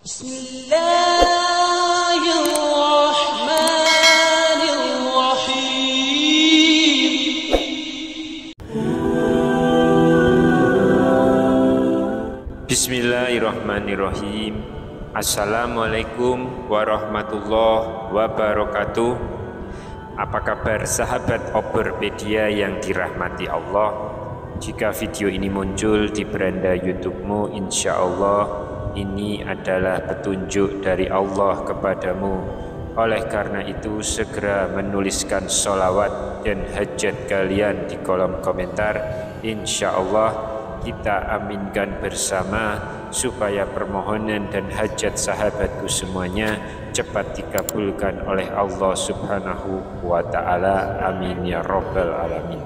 Bismillahirrahmanirrahim. Bismillahirrahmanirrahim. Assalamualaikum warahmatullahi wabarakatuh. Apa kabar sahabat Oberpedia yang dirahmati Allah? Jika video ini muncul di beranda YouTube-mu, insya Allah ini adalah petunjuk dari Allah kepadamu. Oleh karena itu, segera menuliskan sholawat dan hajat kalian di kolom komentar. Insya Allah kita aminkan bersama supaya permohonan dan hajat sahabatku semuanya cepat dikabulkan oleh Allah Subhanahu wa Ta'ala. Amin ya Rabbal Alamin.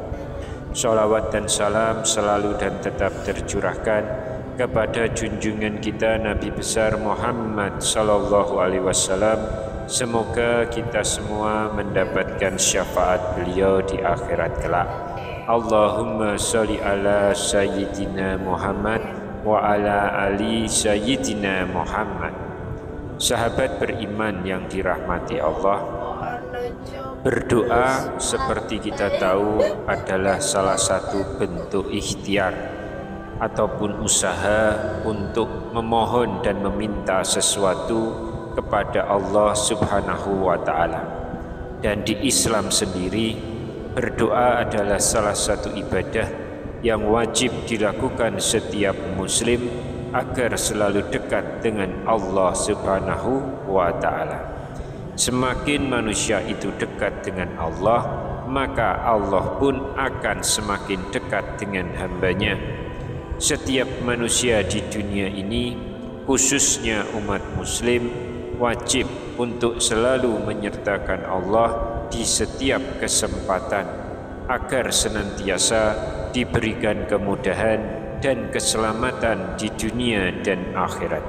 Sholawat dan salam selalu dan tetap tercurahkan kepada junjungan kita Nabi besar Muhammad sallallahu alaihi wasallam. Semoga kita semua mendapatkan syafaat beliau di akhirat kelak. Allahumma sholli ala sayyidina Muhammad wa ala ali sayyidina Muhammad. Sahabat beriman yang dirahmati Allah, berdoa seperti kita tahu adalah salah satu bentuk ikhtiar ataupun usaha untuk memohon dan meminta sesuatu kepada Allah Subhanahu wa Ta'ala. Dan di Islam sendiri, berdoa adalah salah satu ibadah yang wajib dilakukan setiap muslim agar selalu dekat dengan Allah Subhanahu wa Ta'ala. Semakin manusia itu dekat dengan Allah, maka Allah pun akan semakin dekat dengan hambanya. Setiap manusia di dunia ini, khususnya umat muslim, wajib untuk selalu menyertakan Allah di setiap kesempatan agar senantiasa diberikan kemudahan dan keselamatan di dunia dan akhirat.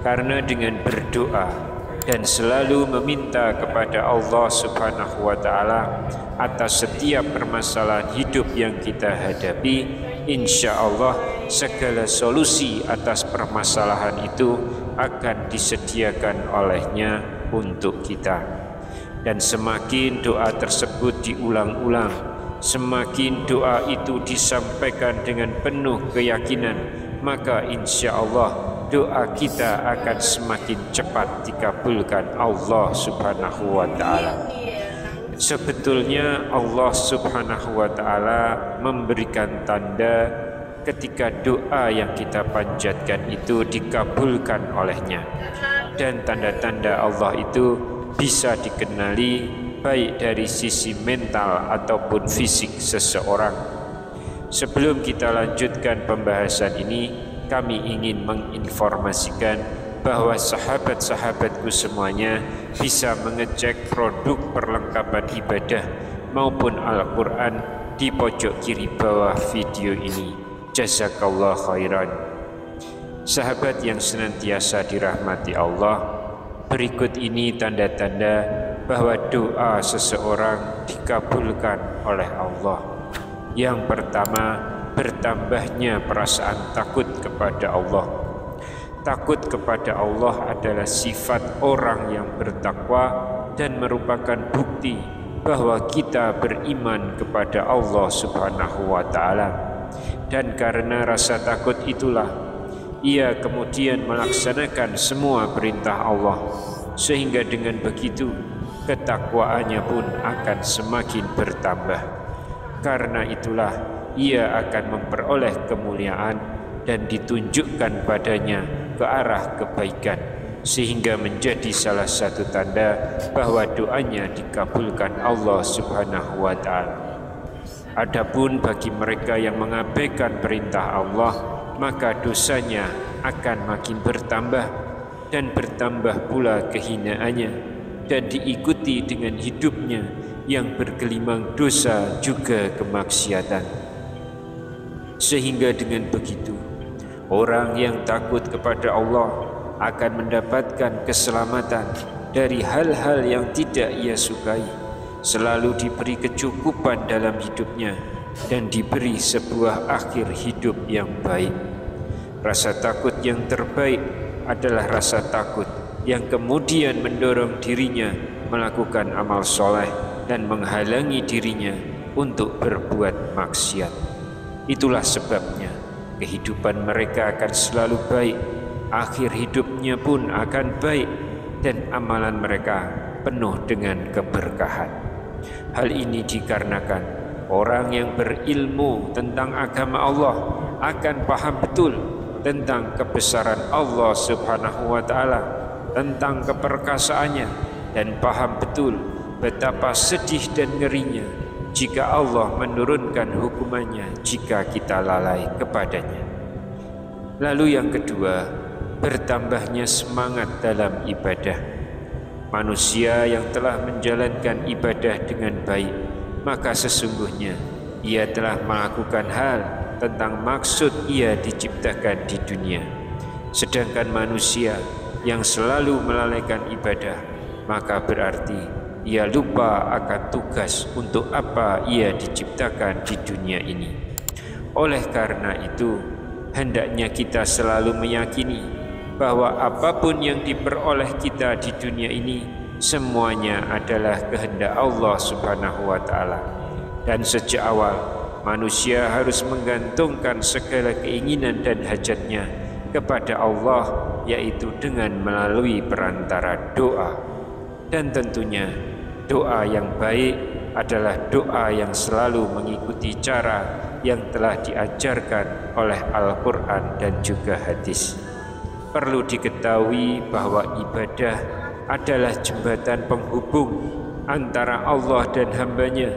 Karena dengan berdoa dan selalu meminta kepada Allah Subhanahu wa Ta'ala atas setiap permasalahan hidup yang kita hadapi, insya Allah segala solusi atas permasalahan itu akan disediakan olehnya untuk kita. Dan semakin doa tersebut diulang-ulang, semakin doa itu disampaikan dengan penuh keyakinan, maka insya Allah doa kita akan semakin cepat dikabulkan Allah Subhanahu wa Ta'ala. Sebetulnya Allah Subhanahu wa Ta'ala memberikan tanda ketika doa yang kita panjatkan itu dikabulkan olehnya. Dan tanda-tanda Allah itu bisa dikenali baik dari sisi mental ataupun fisik seseorang. Sebelum kita lanjutkan pembahasan ini, kami ingin menginformasikan bahwa sahabat-sahabatku semuanya bisa mengecek produk perlengkapan ibadah maupun Al-Quran di pojok kiri bawah video ini. Jazakallah khairan. Sahabat yang senantiasa dirahmati Allah, berikut ini tanda-tanda bahwa doa seseorang dikabulkan oleh Allah. Yang pertama, bertambahnya perasaan takut kepada Allah. Takut kepada Allah adalah sifat orang yang bertakwa dan merupakan bukti bahwa kita beriman kepada Allah Subhanahu wa Ta'ala. Dan karena rasa takut itulah ia kemudian melaksanakan semua perintah Allah, sehingga dengan begitu ketakwaannya pun akan semakin bertambah. Karena itulah ia akan memperoleh kemuliaan dan ditunjukkan padanya ke arah kebaikan, sehingga menjadi salah satu tanda bahwa doanya dikabulkan Allah Subhanahu wa Ta'ala. Adapun bagi mereka yang mengabaikan perintah Allah, maka dosanya akan makin bertambah dan bertambah pula kehinaannya, dan diikuti dengan hidupnya yang bergelimang dosa juga kemaksiatan. Sehingga dengan begitu, orang yang takut kepada Allah akan mendapatkan keselamatan dari hal-hal yang tidak ia sukai, selalu diberi kecukupan dalam hidupnya, dan diberi sebuah akhir hidup yang baik. Rasa takut yang terbaik adalah rasa takut yang kemudian mendorong dirinya melakukan amal soleh dan menghalangi dirinya untuk berbuat maksiat. Itulah sebabnya kehidupan mereka akan selalu baik, akhir hidupnya pun akan baik, dan amalan mereka penuh dengan keberkahan. Hal ini dikarenakan orang yang berilmu tentang agama Allah akan paham betul tentang kebesaran Allah Subhanahu wa Ta'ala, tentang keperkasaannya, dan paham betul betapa sedih dan ngerinya jika Allah menurunkan hukumannya jika kita lalai kepadanya. Lalu yang kedua, bertambahnya semangat dalam ibadah. Manusia yang telah menjalankan ibadah dengan baik, maka sesungguhnya ia telah melakukan hal tentang maksud ia diciptakan di dunia. Sedangkan manusia yang selalu melalaikan ibadah, maka berarti ia lupa akan tugas untuk apa ia diciptakan di dunia ini. Oleh karena itu, hendaknya kita selalu meyakini bahwa apapun yang diperoleh kita di dunia ini semuanya adalah kehendak Allah Subhanahu wa Ta'ala. Dan sejak awal manusia harus menggantungkan segala keinginan dan hajatnya kepada Allah, yaitu dengan melalui perantara doa. Dan tentunya doa yang baik adalah doa yang selalu mengikuti cara yang telah diajarkan oleh Al-Quran dan juga hadis. Perlu diketahui bahwa ibadah adalah jembatan penghubung antara Allah dan hambanya,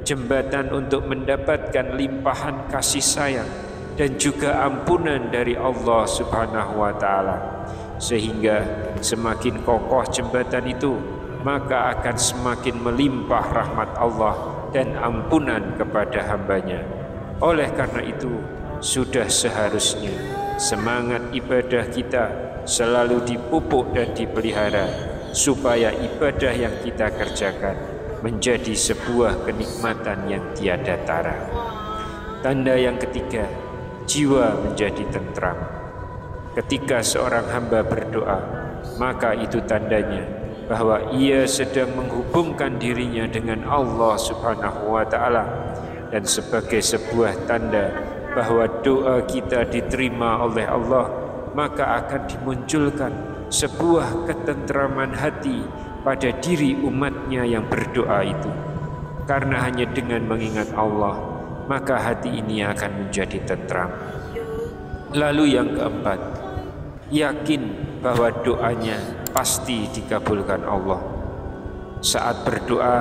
jembatan untuk mendapatkan limpahan kasih sayang dan juga ampunan dari Allah Subhanahu wa Ta'ala. Sehingga semakin kokoh jembatan itu, maka akan semakin melimpah rahmat Allah dan ampunan kepada hambanya. Oleh karena itu, sudah seharusnya semangat ibadah kita selalu dipupuk dan dipelihara, supaya ibadah yang kita kerjakan menjadi sebuah kenikmatan yang tiada tara. Tanda yang ketiga, jiwa menjadi tentram. Ketika seorang hamba berdoa, maka itu tandanya bahwa ia sedang menghubungkan dirinya dengan Allah Subhanahu wa Ta'ala, dan sebagai sebuah tanda bahwa doa kita diterima oleh Allah, maka akan dimunculkan sebuah ketentraman hati pada diri umatnya yang berdoa itu. Karena hanya dengan mengingat Allah, maka hati ini akan menjadi tentram. Lalu yang keempat, yakin bahwa doanya pasti dikabulkan Allah. Saat berdoa,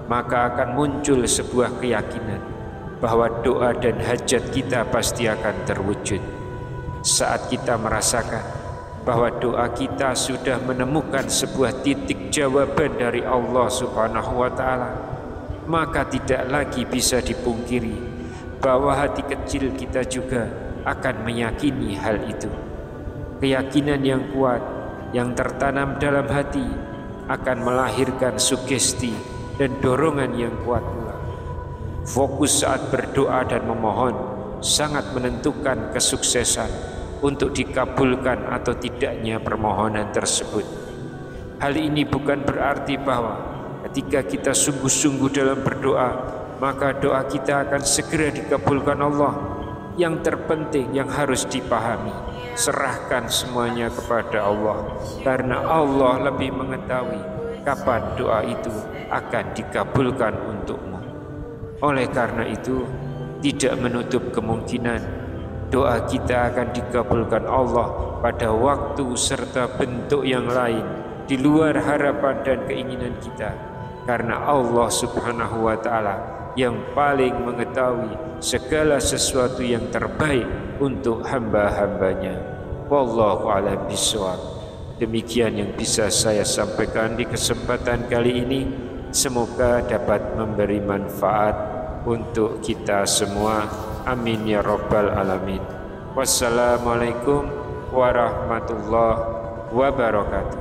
maka akan muncul sebuah keyakinan bahwa doa dan hajat kita pasti akan terwujud. Saat kita merasakan bahwa doa kita sudah menemukan sebuah titik jawaban dari Allah Subhanahu wa Ta'ala, maka tidak lagi bisa dipungkiri bahwa hati kecil kita juga akan meyakini hal itu. Keyakinan yang kuat yang tertanam dalam hati akan melahirkan sugesti dan dorongan yang kuat pula. Fokus saat berdoa dan memohon sangat menentukan kesuksesan untuk dikabulkan atau tidaknya permohonan tersebut. Hal ini bukan berarti bahwa ketika kita sungguh-sungguh dalam berdoa, maka doa kita akan segera dikabulkan Allah. Yang terpenting yang harus dipahami, serahkan semuanya kepada Allah, karena Allah lebih mengetahui kapan doa itu akan dikabulkan untukmu. Oleh karena itu, tidak menutup kemungkinan doa kita akan dikabulkan Allah pada waktu serta bentuk yang lain di luar harapan dan keinginan kita, karena Allah Subhanahu wa Ta'ala yang paling mengetahui segala sesuatu yang terbaik untuk hamba-hambanya. Wallahu a'lam bishawab. Demikian yang bisa saya sampaikan di kesempatan kali ini. Semoga dapat memberi manfaat untuk kita semua. Amin ya rabbal alamin. Wassalamualaikum warahmatullahi wabarakatuh.